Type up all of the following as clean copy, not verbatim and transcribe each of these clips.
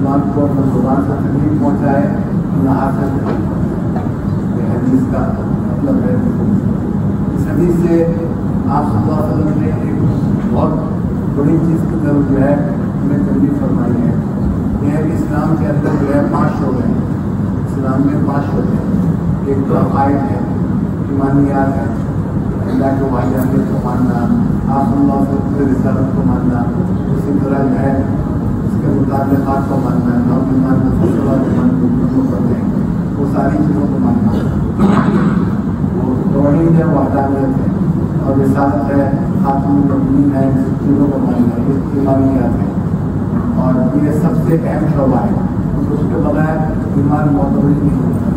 مسلمان کو اپنے زبان سے تکلیف پہنچائے نہ ہاتھ سے تکلیف پہنچائے. یہ حدیث کا مطلب ہے. اس حدیث سے آپ صلی اللہ علیہ وسلم نے ایک بہت بڑی چیز کی طرف جو ہے ہمیں تنبیہ فرمائی ہے. یہ ہے کہ اسلام کے اندر جو ہے 5 شعبے ہیں. اسلام میں 5 شعبے ہیں. ایک تو عقائد ہے, ایمانیات ہے, اللہ کے وحدانیت کو ماننا, آپ اللہ علیہ وسلم کی رسالت کو ماننا, اسی طرح جو ہے اس کے متعلقات کو ماننا, نام ایمان کو کرتے ہیں, وہ ساری چیزوں کو ماننا. وہ توحید ہے, وحدانیت ہے, اور رسالت ہے, خاتم المؤمنین ہے, ان سب چیزوں کو ماننا, یہ ایمانیات ہے. اور یہ سب سے اہم شعبہ ہے. اس کے بغیر ایمان معتبر نہیں ہوتا.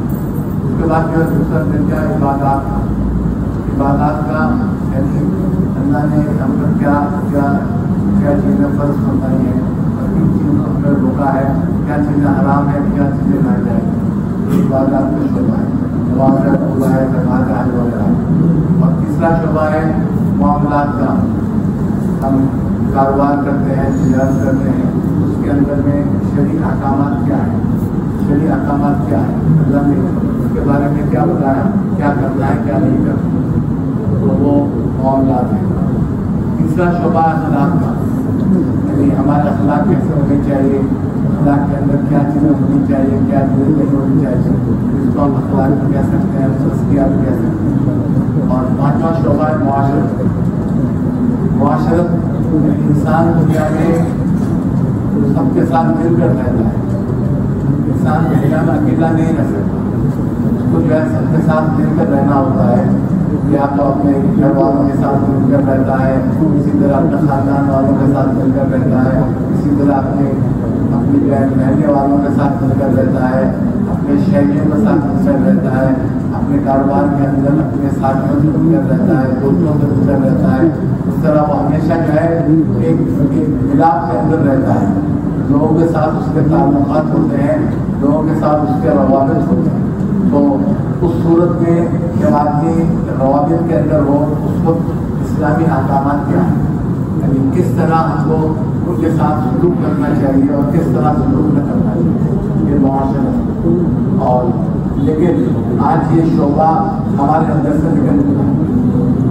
اس کے بعد جو ہے دوسرا دن کیا عبادات. عبادات کا یعنی اللہ نے ہم پر کیا کیا کیا چیزیں فرض فرمائی ہیں اور کن چیزوں ہم پر روکا ہے, کیا چیزیں حرام ہے, کیا چیزیں ناجائز ہیں. یہ عبادات کا شعبہ ہے. نماز ہے, روزہ ہے, زکوٰۃ ہے, حج وغیرہ. اور تیسرا شعبہ ہے معاملات کا. ہم کاروبار کرتے ہیں, تجارت کرتے ہیں, اس کے اندر میں شرعی احکامات کیا ہیں, شرعی احکامات کیا ہیں, اللہ نے اس کے بارے میں کیا بتایا, کیا کرنا ہے, کیا نہیں کرنا. تو وہ معاملات ہیں. تیسرا شعبہ اخلاق کا, یعنی ہمارے اخلاق کیسے ہونے چاہیے, اخلاق کے اندر کیا چیزیں ہونی چاہیے, کیا چیزیں نہیں ہونی چاہیے, اس کو ہم اخلاق بھی کہہ سکتے ہیں, تزکیہ بھی کہہ سکتے ہیں. اور 5واں شعبہ ہے معاشرت. معاشرت انسان دنیا میں سب کے ساتھ مل کر رہتا ہے. انسان دنیا میں اکیلا نہیں رہ سکتا. اس کو جو ہے سب کے ساتھ مل کر رہنا ہوتا ہے. یا تو اپنے گھر والوں کے ساتھ مل کر رہتا ہے, اسی طرح اپنے خاندان والوں کے ساتھ مل کر رہتا ہے, اسی طرح اپنی محلے والوں کے ساتھ مل کر رہتا ہے, اپنے شہریوں کے ساتھ مل کر رہتا ہے, اپنے کاروبار کے اندر اپنے ساتھیوں سے مل کر رہتا ہے, دوستوں سے مل کر رہتا ہے. اس طرح وہ ہمیشہ جو ہے ایک ملاپ کے اندر رہتا ہے. لوگوں کے ساتھ اس کے تعلقات ہوتے ہیں, لوگوں کے ساتھ اس کے روابط ہوتے ہیں. تو اس صورت میں جب آدمی روابط کے اندر ہو, اس وقت اسلامی احکامات کیا ہیں, یعنی کس طرح ہم کو ان کے ساتھ سلوک کرنا چاہیے اور کس طرح سلوک نہ کرنا چاہیے, یہ معاشرت. اور لیکن آج یہ شعبہ ہمارے اندر سے نکل گیا.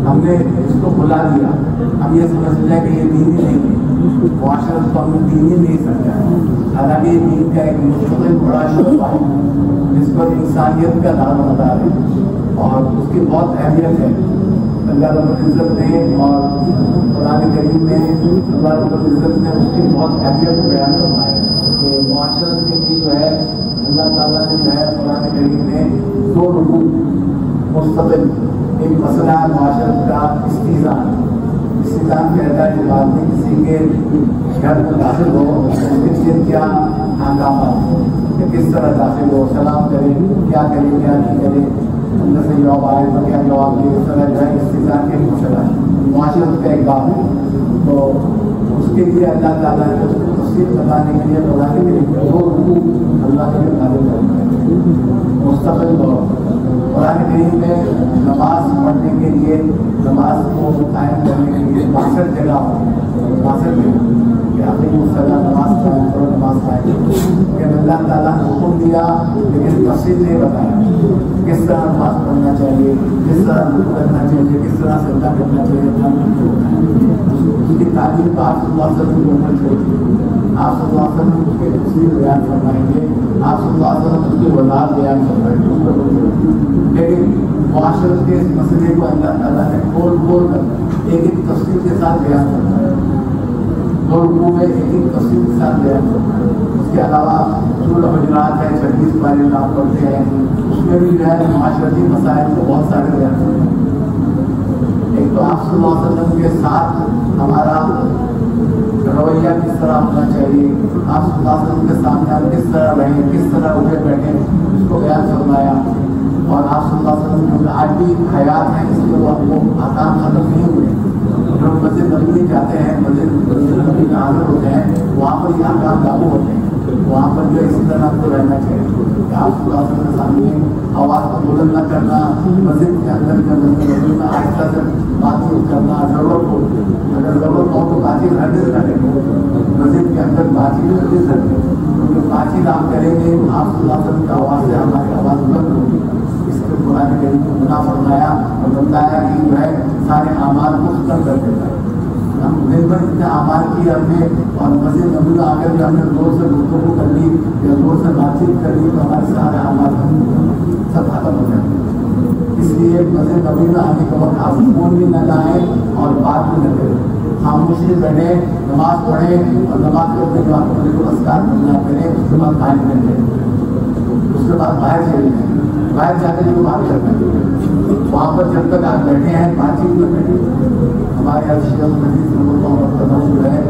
ہم نے اس کو بلا دیا. ہم یہ سمجھ لیں کہ یہ دینی نہیں ہے. معاشرت کو ہم نے دینی نہیں سمجھا. حالانکہ یہ دین کا ایک مستقل بڑا شعبہ ہے جس پر انسانیت کا دار مدار ہے اور اس کی بہت اہمیت ہے. اللہ رب العزت نے اور قرآن کریم میں اللہ رب العزت نے اس کی بہت اہمیت بیان فرمائی ہے کہ معاشرت کے لیے جو ہے اللہ تعالیٰ نے جو ہے قرآن کریم میں 2 رکوع مستقل. ایک مسئلہ ہے معاشرت کا استیزان. استیزان کہتا ہے کہ آدمی کسی کے گھر میں داخل ہو, اس کے لیے کیا ہنگامات, کہ کس طرح داخل ہو, سلام کرے, کیا کرے, کیا نہیں کرے, اندر سے جواب آئے تو کیا جواب دے. اس طرح جو ہے استیزان کا ایک مسئلہ ہے, معاشرت کا ایک باب ہے. تو اس کے لیے اللہ تعالیٰ نے اس کو تفصیل بتانے کے لیے قرآن کریم میں 2 رکوع اللہ کے لیے نازل کرنا ہے مستقل طور. قرآن کریم میں نماز پڑھنے کے لیے, نماز کو قائم کرنے کے لیے 62 جگہ ہوتی ہے. 62 جگہ کہ اپنی مسئلہ نماز قائم کرو, نماز قائم کرو. کہ اللہ تعالیٰ نے حکم دیا لیکن تفصیل نہیں بتایا کس طرح نماز پڑھنا چاہیے, کس طرح رکوع کرنا چاہیے, کس طرح سجدہ کرنا چاہیے. اس کی تعلیم کو آپ صلی اللہ علیہ وسلم کو اوپر چھوڑ دی. آپ صلی اللہ علیہ وسلم اس کے تفصیل بیان فرمائیں گے, آپ صلی اللہ علیہ وسلم اس کی وضاحت بیان فرمائیں گے. لیکن معاشرت کے اس مسئلے کو اللہ تعالیٰ نے کھول کھول کر ایک تفصیل کے ساتھ بیان کرنا ہے. 2 رکوع میں ایک تفصیل کے ساتھ بیان کرنا ہے. اس کے علاوہ سورۃ الحجرات ہے, 26 پارے آپ پڑھتے ہیں, اس میں بھی جو ہے معاشرتی مسائل کو بہت سارے بیان کرتے ہیں. ایک تو آپ صلی اللہ علیہ وسلم کے ساتھ ہمارا رویہ کس طرح ہونا چاہیے, آپ صلی اللہ علیہ وسلم کے سامنے ہم کس طرح رہیں, کس طرح اٹھے بیٹھے, اس کو بیان فرمایا. اور آپ صلی اللہ علیہ وسلم جو آج بھی حیات ہیں اس کے وہ احکام ختم نہیں ہوئے. جو مسجد نبوی جاتے ہیں, مسجد نبوی میں حاضر ہوتے ہیں, وہاں پر یہ احکام لاگو ہوتے ہیں. وہاں پر جو اسی طرح آپ کو رہنا چاہیے کہ آپ کے سامنے آواز کو بلند نہ کرنا، مسجد کے اندر میں آہستہ سے بات چیت کرنا، ضرورت ہو اگر ضرورت ہو تو بات چیت ہر دن کریں گے، مسجد کے اندر بات چیت ہر دن کریں گے، کیونکہ بات چیت آپ کریں گے آپ کی آواز سے ہماری آواز بلند ہوگی۔ اس کے قرآن کریم کو منع فرمایا اور بتایا کہ جو ہے سارے اعمال کو ختم کر دیتا ہے۔ ہم دن بھر اتنے اعمال کیے ہم نے اور مسجد نبی میں آ کر جو ہم نے زور سے گفتگو کر لی یا زور سے بات چیت کر لی تو ہمارے سارے اعمال سب ختم ہو جاتے ہیں۔ اس لیے مسجد نبی میں آنے کے وقت آپ فون بھی نہ لائیں اور بات بھی نہ کریں، خاموشی بیٹھیں، نماز پڑھیں اور نماز کرتے جو آپ کو اذکار کرنا کریں، اس کے بعد باہر نکلیں، اس کے بعد باہر چلے جائیں، باہر جا کے جو بات کرنا ہے وہاں پر جب تک آپ بیٹھے ہیں بات چیت نہ کریں۔ ہمارے یہاں شیخ مجید جو ہے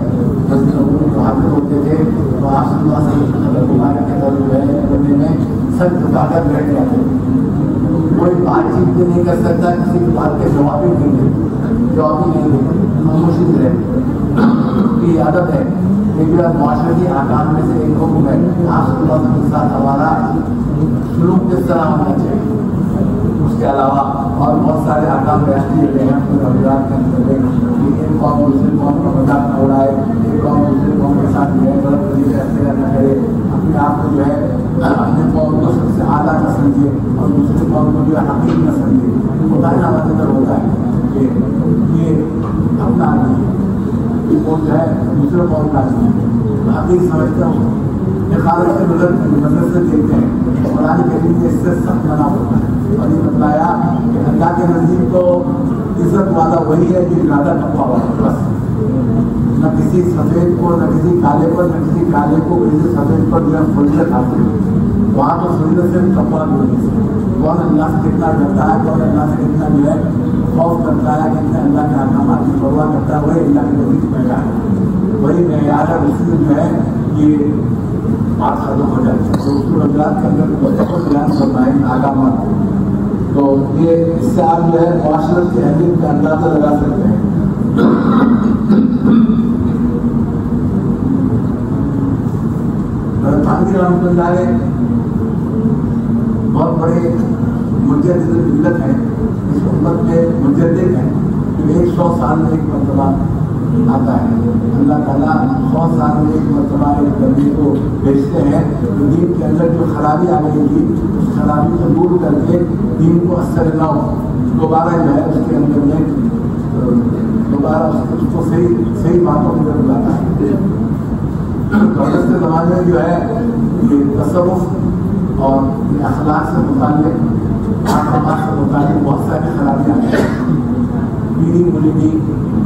جب حاضر ہوتے تھے تو آپ صلی اللہ علیہ وسلم مبارک کے در جو ہے بولنے میں سر جھکا کر بیٹھ جاتے، کوئی بات چیت بھی نہیں کر سکتا، کسی کی بات کے جواب ہی نہیں دیتے، خاموشی سے رہتے۔ یہ عادت ہے کہ جو معاشرتی احکام میں سے ایک حکم ہے آپ صلی اللہ علیہ وسلم کے ساتھ ہمارا سلوک کس طرح ہونا چاہیے۔ اس کے علاوہ اور بہت سارے احکام بیان کیے گئے ہیں اپنے روزگار کے اندر ایک قوم دوسری قوم کا مذاق نہ اڑائے، ایک قوم دوسری قوم کے ساتھ جو ہے غلط طریقے اختیار نہ کرے، اپنے آپ کو جو ہے اپنے قوم کو سب سے اعلیٰ نہ سمجھے اور دوسری قوم کو جو ہے حقیر نہ سمجھے۔ خدا نے ہمارے اندر ہوتا ہے کہ یہ اپنا آدمی وہ جو ہے دوسرے قوم کا آدمی حقیر سمجھتا ہوں، یہ خارج کے نظر سے دیکھتے ہیں۔ قرآن کریم نے اس سے سخت منع ہوتا ہے اور یہ بتلایا کہ اللہ کے نزدیک تو عزت والا وہی ہے جو زیادہ تقویٰ والا، بس نہ کسی سفید کو نہ کسی کالے پر نہ کسی کالے کو کسی سفید پر جو ہے فضیلت حاصل ہے۔ وہاں تو فضیلت سے تقویٰ کی وجہ سے کون اللہ سے کتنا ڈرتا ہے، کون اللہ سے کتنا جو ہے خوف کرتا ہے، کتنے اللہ کے احکامات کی پرواہ کرتا ہے، وہی اللہ کے نزدیک معیار ہے، وہی معیار ہے۔ اس میں جو ہے یہ بات ختم ہو جاتی ہے۔ تو اس روزگار کے اندر بیان فرمائیں احکامات، تو یہ اس سے آپ جو ہے معاشرت کی اہمیت کا اندازہ لگا سکتے ہیں۔ تھانوی رحمۃ اللہ علیہ بہت بڑے مجدد ملت ہیں، اس امت میں مجدد ہیں جو 100 سال میں ایک مرتبہ آتا ہے۔ اللہ تعالیٰ 100 سال میں ایک مرتبہ ایک بندے کو بھیجتے ہیں تو دین کے اندر جو خرابی آ گئی تھی اس خرابی کو دور کر کے دین کو اثر نہ ہو، دوبارہ جو ہے اس کے اندر میں دوبارہ اس کو صحیح باتوں میں بلاتا ہے۔ دولت کے زمانے میں جو ہے یہ تصوف اور اخلاق سے متعلق احکامات سے متعلق بہت ساری خرابیاں ہیں، پیری مریدی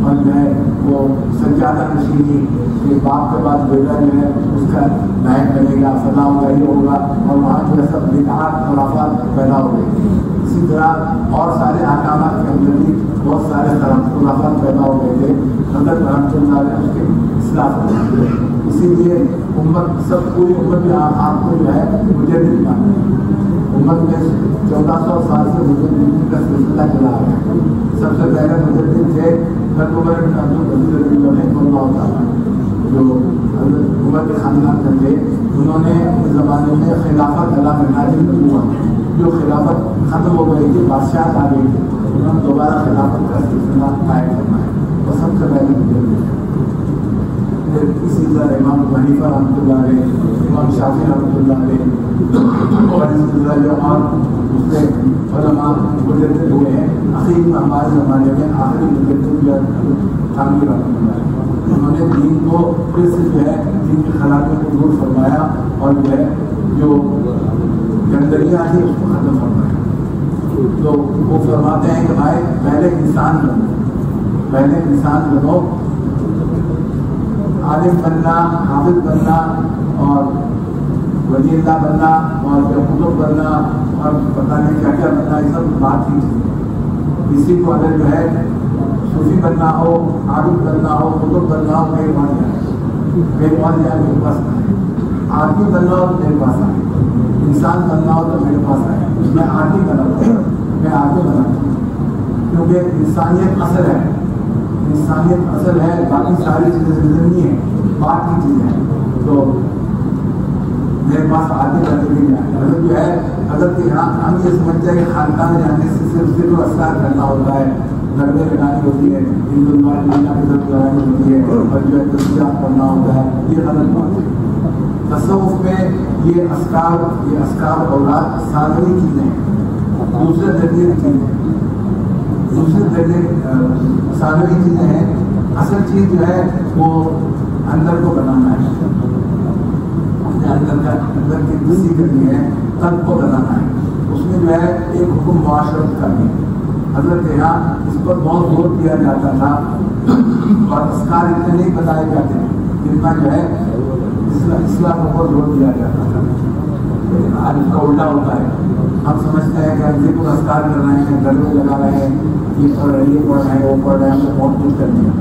اور جو ہے وہ سجادہ نشینی، کہ باپ کے بعد بیٹا جو ہے اس کا نائب بنے گا، فلاں ہوگا، یہ ہوگا، اور وہاں جو ہے سب بدعات خرافات پیدا ہو گئی۔ اسی طرح اور سارے احکامات کے اندر بھی بہت سارے خرافات پیدا ہو گئے تھے، حضرت رحمۃ اللہ علیہ اس کے اصلاح ہوئے۔ اسی لیے امت سب پوری امت میں آپ کو جو ہے مجدد مانتے ہیں۔ امت میں 1400 سال سے مجدد کا سلسلہ چلا ہے۔ سب سے پہلے مجدد تھے حضرت عمر بن عبدالعزیز رضی اللہ عنہ جو حضرت عمر کے خاندان کے تھے، انہوں نے اپنے زمانے میں خلافت علی منہاج النبوۃ، جو خلافت ختم ہو گئی تھی، بادشاہ آ گئی تھی، انہوں نے دوبارہ خلافت کا سلسلہ قائم کرنا ہے، وہ سب سے پہلے مجدد ہے۔ اسی طرح امام ابو حنیفہ رحمۃ اللہ علیہ، امام شافعی رحمۃ اللہ علیہ اور اس طرح جو اور دوسرے علماء مجدد ہوئے ہیں۔ اخیر میں ہمارے زمانے میں آخری مجدد جو ہے تھانوی رحمۃ اللہ علیہ، انہوں نے دین کو پھر سے جو ہے دین کی خرابیوں کو دور فرمایا اور جو ہے جو گندگیاں تھیں اس کو ختم فرمایا۔ تو وہ فرماتے ہیں کہ بھائی پہلے انسان بنو، عالم بننا، حافظ بننا اور ولی اللہ بننا اور کتب بننا اور پتہ نہیں کیا کیا بننا، یہ سب بات ہی تھی۔ کسی کو اگر جو ہے صوفی بننا ہو، عابد بننا ہو، کتب بننا ہو، میرے پاس جائے میرے پاس آئے، آدمی بننا ہو تو میرے پاس آئے، انسان بننا ہو تو میرے پاس آئے۔ میں آدمی بناتا ہوں، میں آدمی بناتا ہوں، کیونکہ انسانیت اصل ہے، انسانیت اصل ہے، باقی ساری چیزیں زندگی ہیں، بات کی چیزیں ہیں۔ تو میرے پاس آدمی کرنے کے لیے آئے. حضرت جو ہے حضرت کے یہاں ہم یہ سمجھتے ہیں کہ خانقاہ میں جانے سے صرف اذکار کرنا ہوتا ہے, نغمے لگانی ہوتی ہے, ہندو اللہ کی طرف لگانی ہوتی ہے, اور جو ہے تسبیحات پڑھنا ہوتا ہے. یہ غلط بات ہے. تصوف میں یہ اذکار اولاد ثانوی چیزیں, دوسرے درجے کی چیزیں, ثانوی چیزیں ہیں. اصل چیز جو ہے وہ اندر کو بنانا ہے, اپنے اندر کی کسی کرنی ہے, قلب کو بنانا ہے. اس میں جو ہے ایک حکم معاشرت کا بھی حضرت یہاں اس پر بہت زور دیا جاتا تھا, اور اذکار اتنے نہیں بتائے جاتے جتنا جو ہے اسلام کو بہت زور دیا جاتا تھا. آج اس کا الٹا ہوتا ہے. ہم سمجھتے ہیں کہ ہم ذکر اذکار کر رہے ہیں, درجے لگا رہے ہیں, یہ پڑھ رہے ہیں, وہ پڑھ رہے ہیں, ہم کو بہت کچھ کرنی ہے,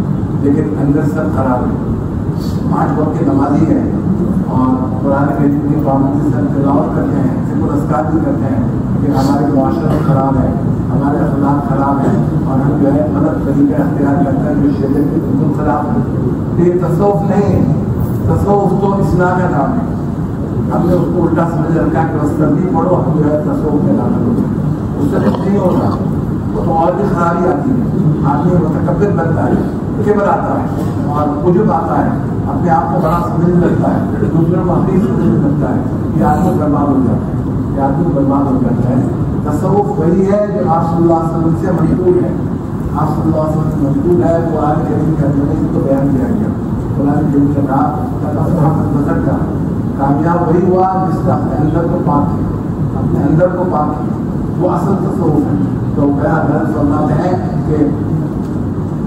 لیکن اندر سب خراب ہے. 5 وقت کی نمازی ہے اور قرآن کریم کی پابندی سے تلاوت کرتے ہیں, ذکر اذکار بھی کرتے ہیں, کہ ہمارے معاشرت خراب ہے, ہمارے اخلاق خراب ہے, اور ہم جو ہے غلط طریقہ اختیار کرتے ہیں جو شریعت کے بالکل خلاف ہے. یہ تصوف نہیں ہے. تصوف تو اسلام کا نام ہے. ہم نے اس کو الٹا سمجھ رکھا کہ بس تربیت پڑھو, ہم جو ہے تصوف کے نام ہے. اس سے کچھ نہیں ہوتا, وہ تو اور بھی خرابی آتی ہے. آدمی متکبر بنتا ہے, کبر آتا ہے, اور عجب آتا ہے, اپنے آپ کو بڑا سمجھنے لگتا ہے, دوسروں کو حقیق سمجھنے لگتا ہے. یہ آدمی برباد ہو جاتا ہے, یہ آدمی برباد ہو جاتا ہے. تصوف وہی ہے جو آپ صلی اللہ علیہ وسلم سے منقول ہے. آپ صلی اللہ علیہ وسلم سے منقول ہے. قرآن کریم کے اندر اس کو بیان کیا گیا. قرآن کریم کے کہا کامیاب وہی ہوا جس کا اپنے اندر کو پاک کیا, اپنے اندر کو پاک کیا. وہ اصل تصوف ہے. تو بیان درد فرماتے ہیں کہ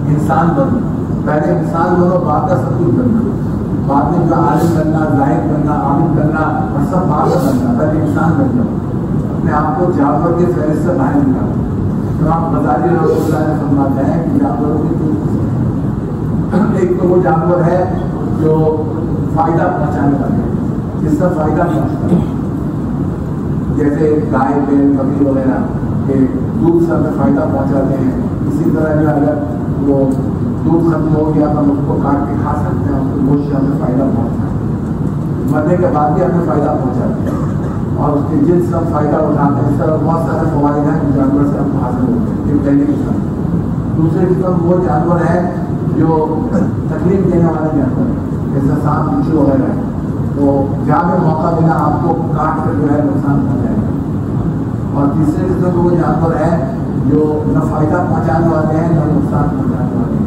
انسان بنو, پہلے انسان بنو, بعد کا سب کچھ بننا, بعد میں جو عالم بننا, زاہد بننا, عامل بننا, اور سب بعد کا بننا. پہلے انسان بن جاؤ, اپنے آپ کو جانور کے فہرست سے باہر نکالو. امام غزالی رحمۃ اللہ نے فرماتے ہیں کہ جانوروں کی 2 قسم. ایک تو وہ جانور ہے جو فائدہ پہنچانے والے, جس کا فائدہ پہنچتا ہے, جیسے گائے, بیل, بکری وغیرہ کے دودھ سے ہمیں فائدہ پہنچاتے ہیں. اسی طرح جو اگر وہ دودھ ختم ہو گیا تو ہم اس کو کاٹ کے کھا سکتے ہیں, اس کو گوشت سے ہمیں فائدہ پہنچتا ہے. مرنے کے بعد بھی ہمیں فائدہ پہنچاتے ہیں, اور اس کے جلد سے ہم فائدہ اٹھاتے ہیں. اس طرح بہت سارے فوائد ہیں جانور سے ہم حاصل ہوتے ہیں. یہ پہلی قسم. دوسری قسم وہ جانور ہے جو تکلیف دینے والے جانور ہیں, جیسے سانپ, بچھو وغیرہ ہے. تو جہاں میں موقع ملا آپ کو کاٹ کر جو ہے نقصان پہنچائے گا. اور تیسرے قسم وہ جانور ہے جو نہ فائدہ پہنچانے والے ہیں, نہ نقصان پہنچانے والے ہیں.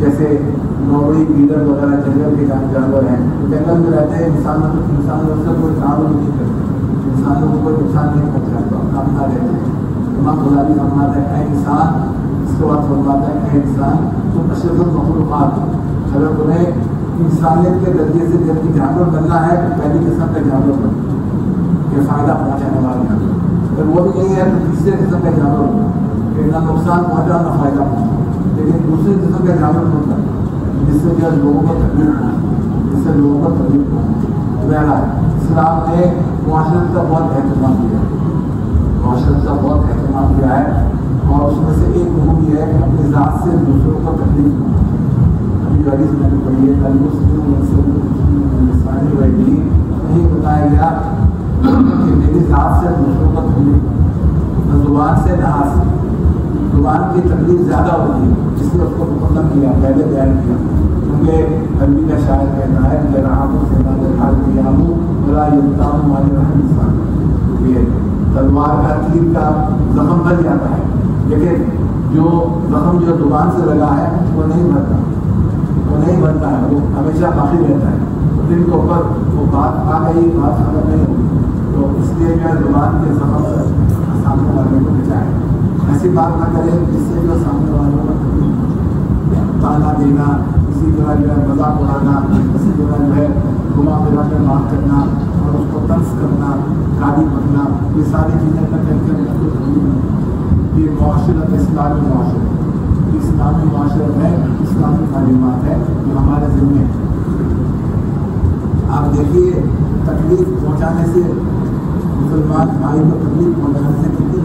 جیسے نوڑی, گیدڑ وغیرہ جنگل کے جانور ہیں, جنگل میں رہتے ہیں. انسانوں سے کوئی تعاون نہیں کرتے, انسانوں کو کوئی نقصان نہیں پہنچاتا, کام نہ رہتے ہیں. امام غزالی فرماتا ہے اے انسان, اس کے بعد فرماتا ہے اے انسان تم اشرف المخلوقات, اگر تمہیں انسانیت کے درجے سے جب کہ جانور بننا ہے تو پہلی قسم کا جانور بننا, یہ فائدہ پہنچانے والا جانور. اگر وہ بھی نہیں ہے تو تیسرے قسم کا جانور بننا, کہ نہ نقصان پہنچا نہ فائدہ پہنچا. لیکن دوسری قسم کا جانور ہوتا ہے جس سے جو ہے لوگوں کو تکلیف پہنچے, جس سے لوگوں کو تکلیف پہنچے. اسلام نے معاشرت کا بہت اہتمام کیا ہے, معاشرت کا بہت اہتمام کیا ہے, اور اس میں سے ایک حکم یہ ہے کہ اپنی ذات سے دوسروں کو تکلیف پہنچے. ابھی حدیث میں نے پڑھی ہے نہیں بتایا گیا کہ میری ذات سے دوسروں کو تکلیف نہ زبان سے نہ ہاتھ سے. زبان کی تکلیف زیادہ ہوتی ہے, اس لیے اس کو مقدم کیا, پہلے بیان کیا. کیونکہ عربی کا شاعر کہتا ہے کہ رحموں سے یہ تلوار کا تیر کا زخم بن جاتا ہے, لیکن جو زخم جو زبان سے لگا ہے وہ نہیں بھرتا, وہ نہیں بنتا ہے, وہ ہمیشہ باقی رہتا ہے. دن کے اوپر وہ بات آ گئی, بات ختم نہیں ہوگی. تو اس لیے جو ہے زبان کے زخم سے سامنے والے کو بچائے, ایسی بات نہ کریں جس سے جو سامنے والوں کو تانا دینا, اسی طرح جو ہے مذاق اڑانا, اسی طرح جو ہے گھما پھرا کر بات کرنا اور اس کو طنز کرنا, گالی بکنا, یہ ساری چیزیں نہ کر کے یہ معاشرت اسلامی معاشرت, اسلامی معاشرت ہے, اسلامی تعلیمات ہے جو ہمارے ذمے ہے. آپ دیکھیے تکلیف پہنچانے سے, مسلمان بھائی کو تکلیف پہنچانے سے کتنی